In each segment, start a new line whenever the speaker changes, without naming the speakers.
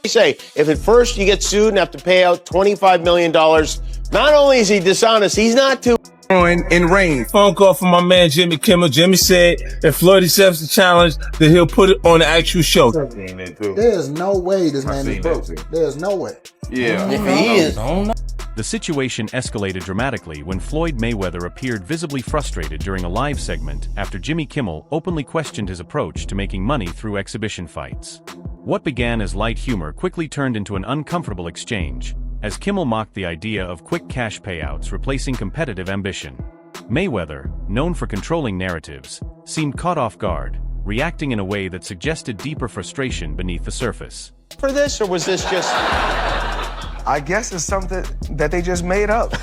say, if at first you get sued and have to pay out $25 million, not only is he dishonest, he's not too
in rain. Phone call from my man Jimmy Kimmel. Jimmy said if Floyd accepts the challenge, then he'll put it on the actual show.
There's no way this man is broke. There's no way.
Yeah.
If he is.
The situation escalated dramatically when Floyd Mayweather appeared visibly frustrated during a live segment after Jimmy Kimmel openly questioned his approach to making money through exhibition fights. What began as light humor quickly turned into an uncomfortable exchange, as Kimmel mocked the idea of quick cash payouts replacing competitive ambition. Mayweather, known for controlling narratives, seemed caught off guard, reacting in a way that suggested deeper frustration beneath the surface.
For this, or was this just...
I guess it's something that they just made up.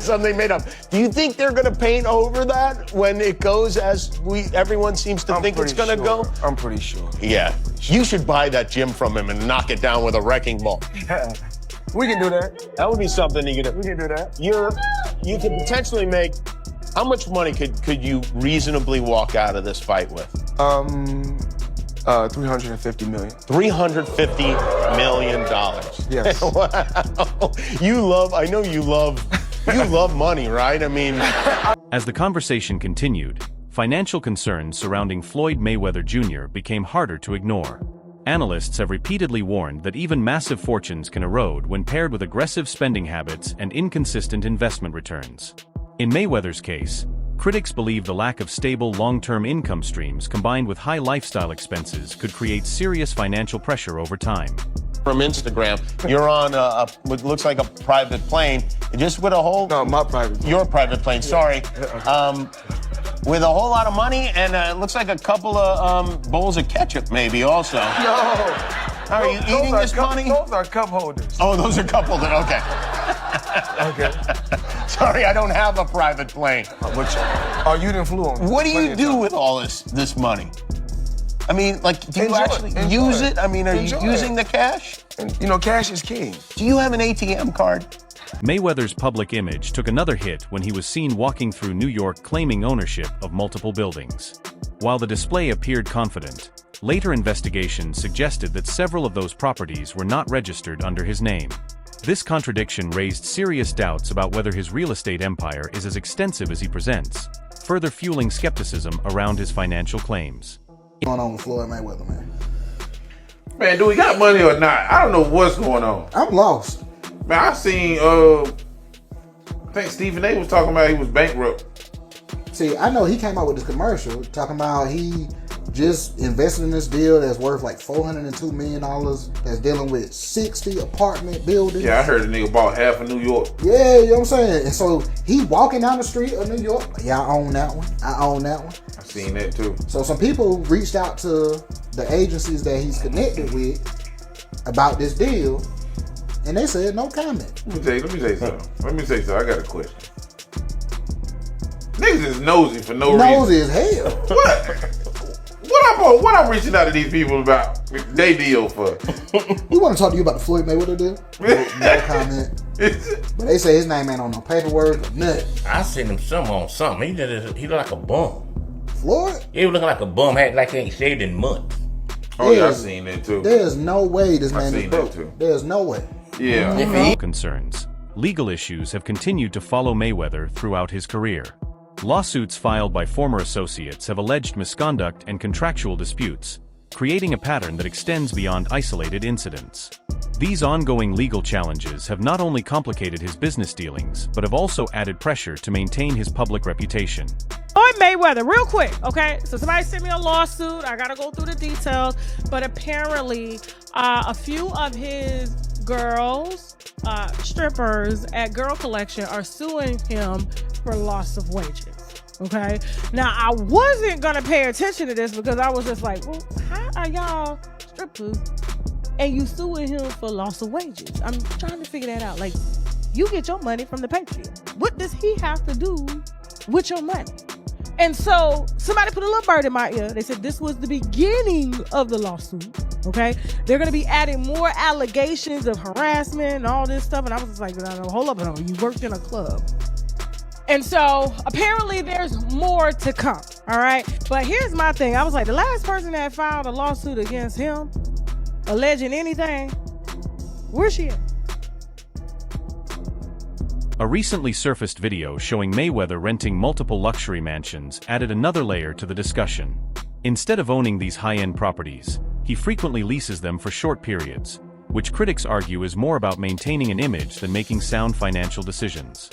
Something made up. Do you think they're going to paint over that when it goes as everyone seems to think it's going to go?
I'm pretty sure.
Yeah. You should buy that gym from him and knock it down with a wrecking ball.
Yeah. We can do that.
That would be something you could.
We can do that.
You could potentially make. How much money could you reasonably walk out of this fight with?
350 million.
$350 million.
Yes.
Wow. I know you love money, right? I mean.
As the conversation continued, financial concerns surrounding Floyd Mayweather Jr. became harder to ignore. Analysts have repeatedly warned that even massive fortunes can erode when paired with aggressive spending habits and inconsistent investment returns. In Mayweather's case, critics believe the lack of stable long-term income streams combined with high lifestyle expenses could create serious financial pressure over time.
From Instagram, you're on what looks like a private plane, just with a whole...
No, my private plane.
Your private plane, sorry. With a whole lot of money, and it looks like a couple of bowls of ketchup, maybe, also.
No.
Are you eating this money?
Those are cup holders.
Oh, those are cup holders, okay.
Okay.
Sorry, I don't have a private plane.
Oh, you didn't flew on.
What do you do with all this money? I mean, like, do you actually use it? I mean, are you using the cash?
And, cash is king.
Do you have an ATM card?
Mayweather's public image took another hit when he was seen walking through New York claiming ownership of multiple buildings. While the display appeared confident, later investigations suggested that several of those properties were not registered under his name. This contradiction raised serious doubts about whether his real estate empire is as extensive as he presents, further fueling skepticism around his financial claims.
What's going on with Floyd Mayweather, man?
Man, do we got money or not? I don't know what's going on.
I'm lost.
Man, I seen, I think Stephen A was talking about he was bankrupt.
See, I know he came out with this commercial talking about he just invested in this deal that's worth like $402 million that's dealing with 60 apartment buildings.
Yeah, I heard the nigga bought half of New York.
Yeah, you know what I'm saying? And so he walking down the street of New York. Yeah, I own that one. I own that one.
I seen that too.
So some people reached out to the agencies that he's connected with about this deal, and they said no comment.
Let me say something. I got a question. Niggas is nosy for no reason.
Nosy as hell.
What I'm reaching out to these people about they deal for?
We want to talk to you about the Floyd Mayweather deal. No comment. But they say his name ain't on no paperwork or nothing.
I seen him on something. He look like a bum.
Floyd?
He was looking like a bum, had like he ain't shaved in months.
Oh yeah, I seen that too.
There's no way this man is broke. There's no way.
Yeah.
Concerns. Legal issues have continued to follow Mayweather throughout his career. Lawsuits filed by former associates have alleged misconduct and contractual disputes, creating a pattern that extends beyond isolated incidents. These ongoing legal challenges have not only complicated his business dealings, but have also added pressure to maintain his public reputation.
Floyd Mayweather, real quick, okay? So somebody sent me a lawsuit. I gotta go through the details, but apparently a few of his girls, strippers at Girl Collection are suing him for loss of wages. Okay, now I wasn't gonna pay attention to this because I was just like, well, how are y'all strippers and you suing him for loss of wages? I'm trying to figure that out. Like, you get your money from the Patreon. What does he have to do with your money? And so somebody put a little bird in my ear. They said this was the beginning of the lawsuit. Okay, they're gonna be adding more allegations of harassment and all this stuff. And I was just like, no, hold up, no, you worked in a club. And so apparently there's more to come. All right, but here's my thing. I was like, the last person that filed a lawsuit against him, alleging anything, Where's she at?
A recently surfaced video showing Mayweather renting multiple luxury mansions added another layer to the discussion. Instead of owning these high-end properties, he frequently leases them for short periods, which critics argue is more about maintaining an image than making sound financial decisions.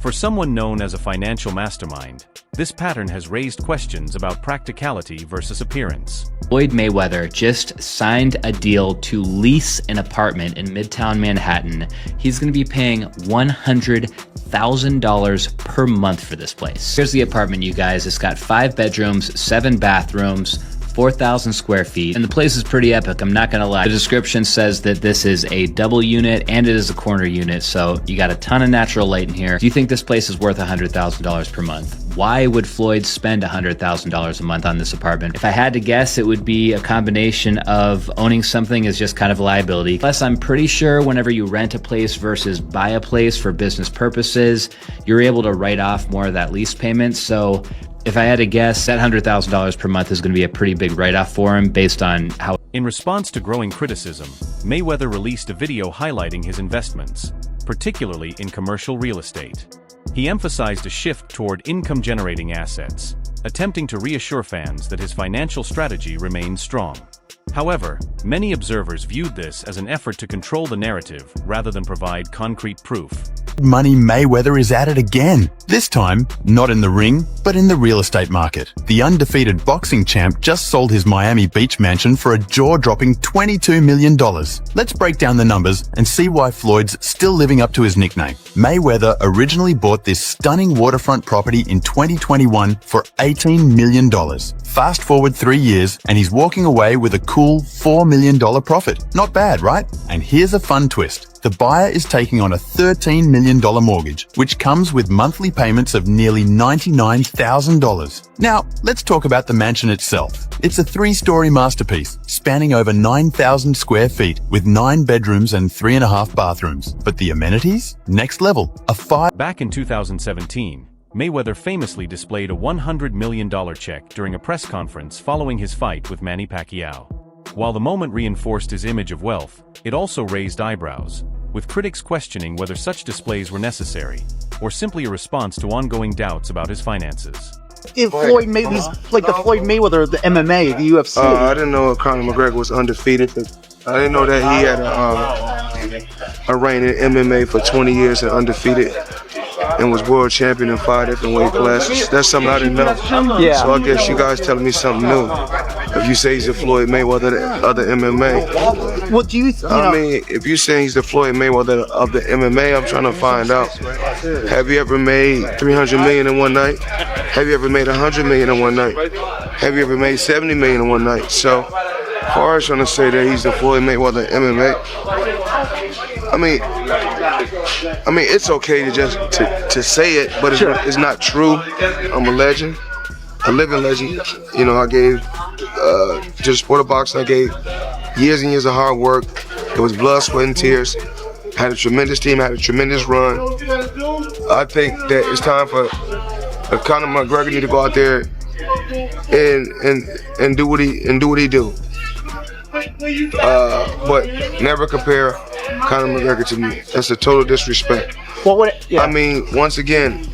For someone known as a financial mastermind, this pattern has raised questions about practicality versus appearance.
Floyd Mayweather just signed a deal to lease an apartment in Midtown Manhattan. He's going to be paying $100,000 per month for this place. Here's the apartment, you guys. It's got 5 bedrooms, 7 bathrooms, 4,000 square feet, and the place is pretty epic, I'm not gonna lie. The description says that this is a double unit and it is a corner unit, so you got a ton of natural light in here. Do you think this place is worth $100,000 per month? Why would Floyd spend $100,000 a month on this apartment? If I had to guess, it would be a combination of owning something is just kind of a liability. Plus, I'm pretty sure whenever you rent a place versus buy a place for business purposes, you're able to write off more of that lease payment. So if I had to guess, that $100,000 per month is going to be a pretty big write-off for him based on how...
In response to growing criticism, Mayweather released a video highlighting his investments, particularly in commercial real estate. He emphasized a shift toward income-generating assets, attempting to reassure fans that his financial strategy remains strong. However, many observers viewed this as an effort to control the narrative rather than provide concrete proof.
Money Mayweather is at it again. This time, not in the ring, but in the real estate market. The undefeated boxing champ just sold his Miami Beach mansion for a jaw-dropping $22 million. Let's break down the numbers and see why Floyd's still living up to his nickname. Mayweather originally bought this stunning waterfront property in 2021 for $18 million. Fast forward 3 years and he's walking away with a cool $4 million profit. Not bad, right? And here's a fun twist. The buyer is taking on a $13 million mortgage, which comes with monthly payments of nearly $99,000. Now, let's talk about the mansion itself. It's a 3-story masterpiece, spanning over 9,000 square feet, with 9 bedrooms and 3.5 bathrooms. But the amenities? Next level.
Back in 2017, Mayweather famously displayed a $100 million check during a press conference following his fight with Manny Pacquiao. While the moment reinforced his image of wealth, it also raised eyebrows, with critics questioning whether such displays were necessary, or simply a response to ongoing doubts about his finances.
If Floyd Mayweather, like the Floyd Mayweather, the MMA, the UFC.
I didn't know Conor McGregor was undefeated. I didn't know that he had a reign in MMA for 20 years and undefeated, and was world champion in 5 different weight classes. That's something I didn't know.
Yeah.
So I guess you guys telling me something new. If you say he's the Floyd Mayweather of the MMA.
What do you know?
I mean, if you're saying he's the Floyd Mayweather of the MMA, I'm trying to find out. Have you ever made $300 million in one night? Have you ever made $100 million in one night? Have you ever made $70 million in one night? So, hard trying to say that he's the Floyd Mayweather of MMA. I mean, it's okay to just to say it, but it's not true. I'm a legend, a living legend. You know, I gave just sport of boxing. I gave years and years of hard work. It was blood, sweat, and tears. I had a tremendous team. I had a tremendous run. I think that it's time for Conor McGregor need to go out there and do what he do. But never compare Conor McGregor to me. That's a total disrespect. I mean, once again,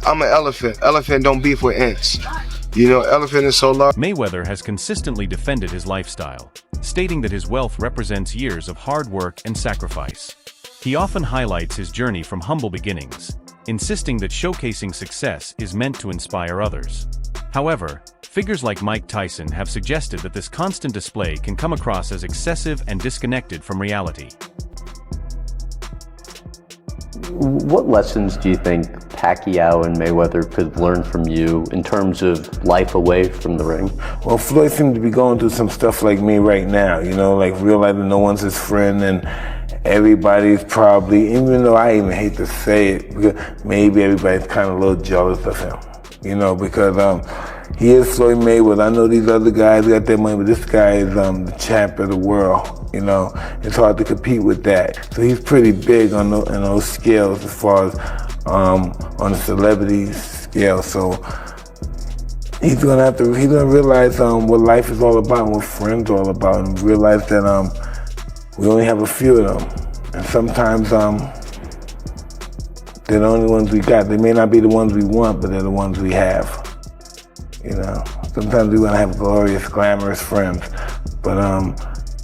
I'm an elephant. Elephant don't beef with ants. You know, elephant is so large.
Mayweather has consistently defended his lifestyle, stating that his wealth represents years of hard work and sacrifice. He often highlights his journey from humble beginnings, insisting that showcasing success is meant to inspire others. However, figures like Mike Tyson have suggested that this constant display can come across as excessive and disconnected from reality.
What lessons do you think Pacquiao and Mayweather could learn from you in terms of life away from the ring?
Well, Floyd seems to be going through some stuff like me right now, you know, like realizing no one's his friend and everybody's probably, even though I even hate to say it, because maybe everybody's kind of a little jealous of him, you know, because he is Floyd Mayweather. I know these other guys got their money, but this guy is the champ of the world. You know, it's hard to compete with that. So he's pretty big on those scales as far as on the celebrity scale. So he's gonna realize what life is all about and what friends are all about, and realize that we only have a few of them. And sometimes they're the only ones we got. They may not be the ones we want, but they're the ones we have. You know, sometimes we want to have glorious, glamorous friends, but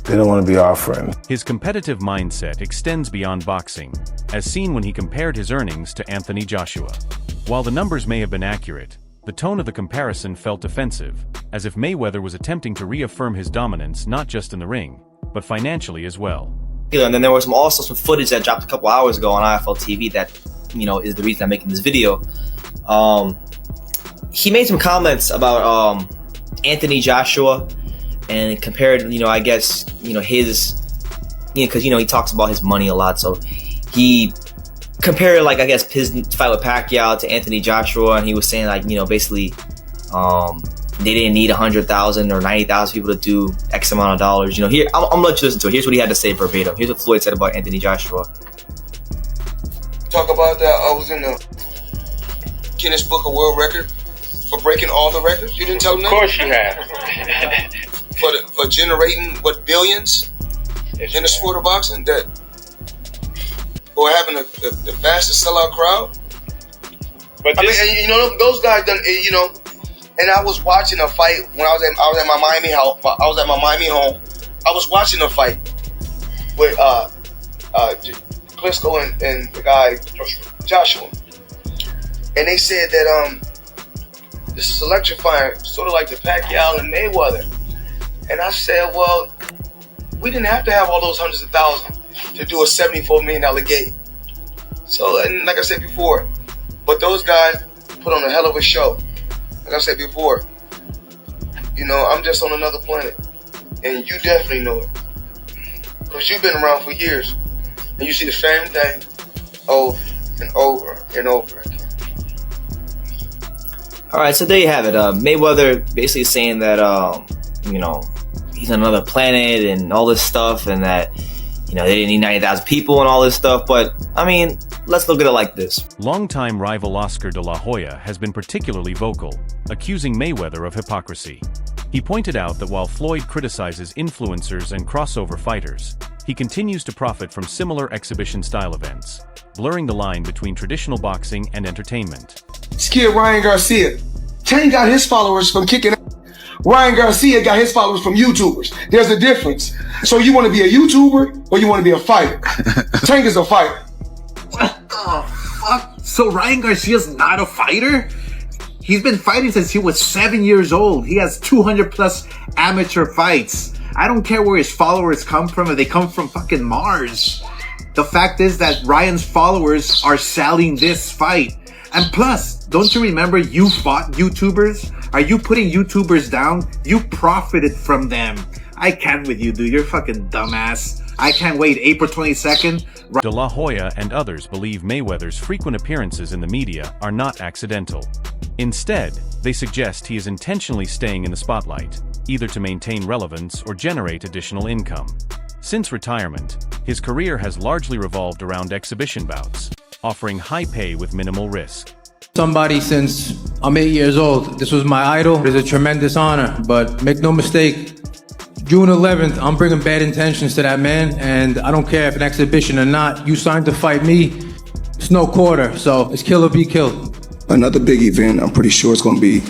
they don't want to be our friends.
His competitive mindset extends beyond boxing, as seen when he compared his earnings to Anthony Joshua. While the numbers may have been accurate, the tone of the comparison felt offensive, as if Mayweather was attempting to reaffirm his dominance not just in the ring, but financially as well.
Yeah, and then there was also some footage that dropped a couple hours ago on IFL TV that, is the reason I'm making this video. He made some comments about Anthony Joshua and compared, I guess, his, because, he talks about his money a lot. So he compared, like, I guess, his fight with Pacquiao to Anthony Joshua. And he was saying, like, basically, they didn't need 100,000 or 90,000 people to do X amount of dollars. Here, I'm gonna let you listen to it. Here's what he had to say verbatim. Here's what Floyd said about Anthony Joshua.
Talk about that. I was in the Guinness Book of World Record for breaking all the records. You didn't tell him that?
Of course you have.
for generating billions in the sport of boxing, that or having the fastest sellout crowd. But those guys done. And I was watching a fight when I was at my Miami house. I was at my Miami home. I was watching a fight with Klitschko and the guy Joshua, and they said that this is electrifying, sort of like the Pacquiao and Mayweather. And I said, well, we didn't have to have all those hundreds of thousands to do a $74 million gate. So, and like I said before, but those guys put on a hell of a show. Like I said before, I'm just on another planet. And you definitely know it. Because you've been around for years. And you see the same thing over and over and over again.
All right, so there you have it. Mayweather basically saying that, he's on another planet and all this stuff, and that, they didn't need 90,000 people and all this stuff. But, let's look at it like this.
Longtime rival Oscar de la Hoya has been particularly vocal, accusing Mayweather of hypocrisy. He pointed out that while Floyd criticizes influencers and crossover fighters, he continues to profit from similar exhibition-style events, blurring the line between traditional boxing and entertainment.
This kid, Ryan Garcia, Tank got his followers from kicking ass. Ryan Garcia got his followers from YouTubers. There's a difference. So you want to be a YouTuber or you want to be a fighter? Tank is a fighter.
What the fuck? So Ryan Garcia's not a fighter? He's been fighting since he was 7 years old. He has 200 plus amateur fights. I don't care where his followers come from, if they come from fucking Mars. The fact is that Ryan's followers are selling this fight. And plus, don't you remember you fought YouTubers? Are you putting YouTubers down? You profited from them. I can't with you, dude. You're fucking dumbass. I can't wait. April 22nd.
De La Hoya and others believe Mayweather's frequent appearances in the media are not accidental. Instead, they suggest he is intentionally staying in the spotlight, either to maintain relevance or generate additional income. Since retirement, his career has largely revolved around exhibition bouts, offering high pay with minimal risk.
Somebody since I'm 8 years old. This was my idol. It is a tremendous honor, but make no mistake, June 11th, I'm bringing bad intentions to that man, and I don't care if an exhibition or not. You signed to fight me, it's no quarter, so it's kill or be killed.
Another big event. I'm pretty sure it's going to be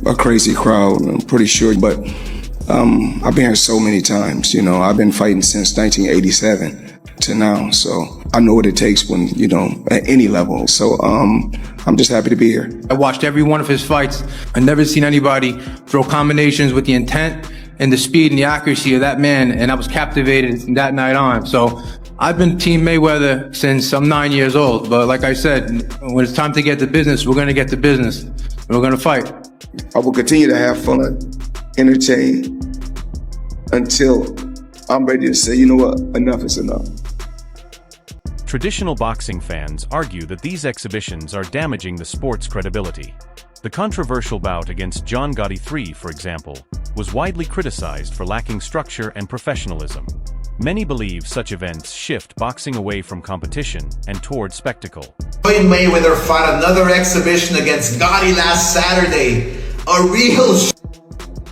a crazy crowd. I'm pretty sure, but I've been here so many times. I've been fighting since 1987 to now, so I know what it takes when, at any level. So I'm just happy to be here.
I watched every one of his fights. I've never seen anybody throw combinations with the intent and the speed and the accuracy of that man, and I was captivated from that night on. So I've been Team Mayweather since I'm 9 years old, but like I said, when it's time to get to business, we're going to get to business. We're going to fight.
I will continue to have fun, entertain, until I'm ready to say, you know what, enough is enough.
Traditional boxing fans argue that these exhibitions are damaging the sport's credibility. The controversial bout against John Gotti III, for example, was widely criticized for lacking structure and professionalism. Many believe such events shift boxing away from competition and toward spectacle.
Floyd Mayweather fought another exhibition against Gotti last Saturday. A real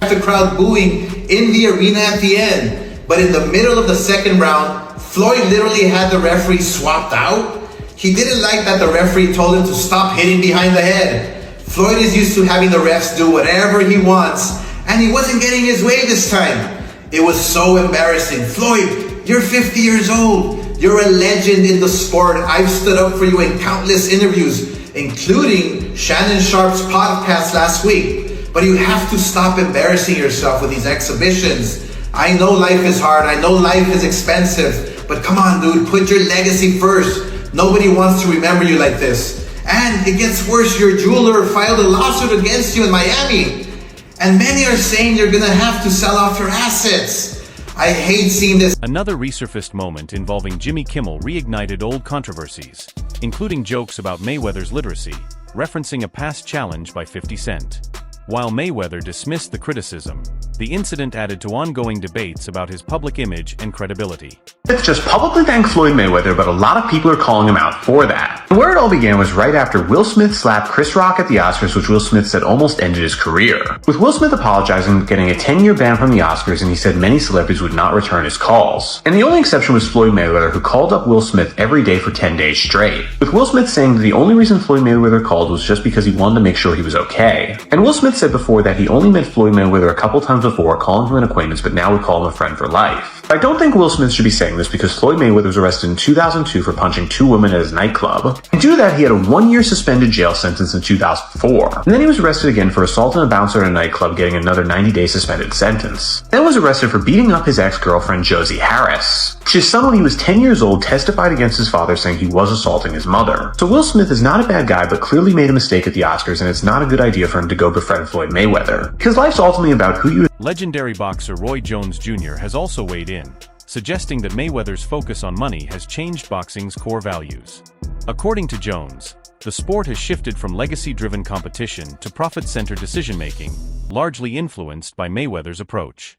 the crowd booing in the arena at the end. But in the middle of the second round, Floyd literally had the referee swapped out. He didn't like that the referee told him to stop hitting behind the head. Floyd is used to having the refs do whatever he wants, and he wasn't getting his way this time. It was so embarrassing. Floyd, you're 50 years old. You're a legend in the sport. I've stood up for you in countless interviews, including Shannon Sharp's podcast last week. But you have to stop embarrassing yourself with these exhibitions. I know life is hard. I know life is expensive. But come on, dude, put your legacy first. Nobody wants to remember you like this. And it gets worse. Your jeweler filed a lawsuit against you in Miami. And many are saying you're gonna have to sell off your assets. I hate seeing this.
Another resurfaced moment involving Jimmy Kimmel reignited old controversies, including jokes about Mayweather's literacy, referencing a past challenge by 50 Cent. While Mayweather dismissed the criticism, the incident added to ongoing debates about his public image and credibility.
Smith just publicly thanked Floyd Mayweather, but a lot of people are calling him out for that. And where it all began was right after Will Smith slapped Chris Rock at the Oscars, which Will Smith said almost ended his career. With Will Smith apologizing, getting a 10-year ban from the Oscars, and he said many celebrities would not return his calls. And the only exception was Floyd Mayweather, who called up Will Smith every day for 10 days straight. With Will Smith saying that the only reason Floyd Mayweather called was just because he wanted to make sure he was okay. And Will Smith said before that he only met Floyd Mayweather a couple times before, calling him an acquaintance, but now would call him a friend for life. I don't think Will Smith should be saying this because Floyd Mayweather was arrested in 2002 for punching 2 women at his nightclub. And due to that, he had a 1-year suspended jail sentence in 2004. And then he was arrested again for assaulting a bouncer at a nightclub, getting another 90-day suspended sentence. Then was arrested for beating up his ex-girlfriend Josie Harris. His son, when he was 10 years old, testified against his father, saying he was assaulting his mother. So Will Smith is not a bad guy, but clearly made a mistake at the Oscars, and it's not a good idea for him to go befriend Floyd Mayweather. Because life's ultimately about who you...
Legendary boxer Roy Jones Jr. has also weighed in, suggesting that Mayweather's focus on money has changed boxing's core values. According to Jones, the sport has shifted from legacy-driven competition to profit-centered decision-making, largely influenced by Mayweather's approach.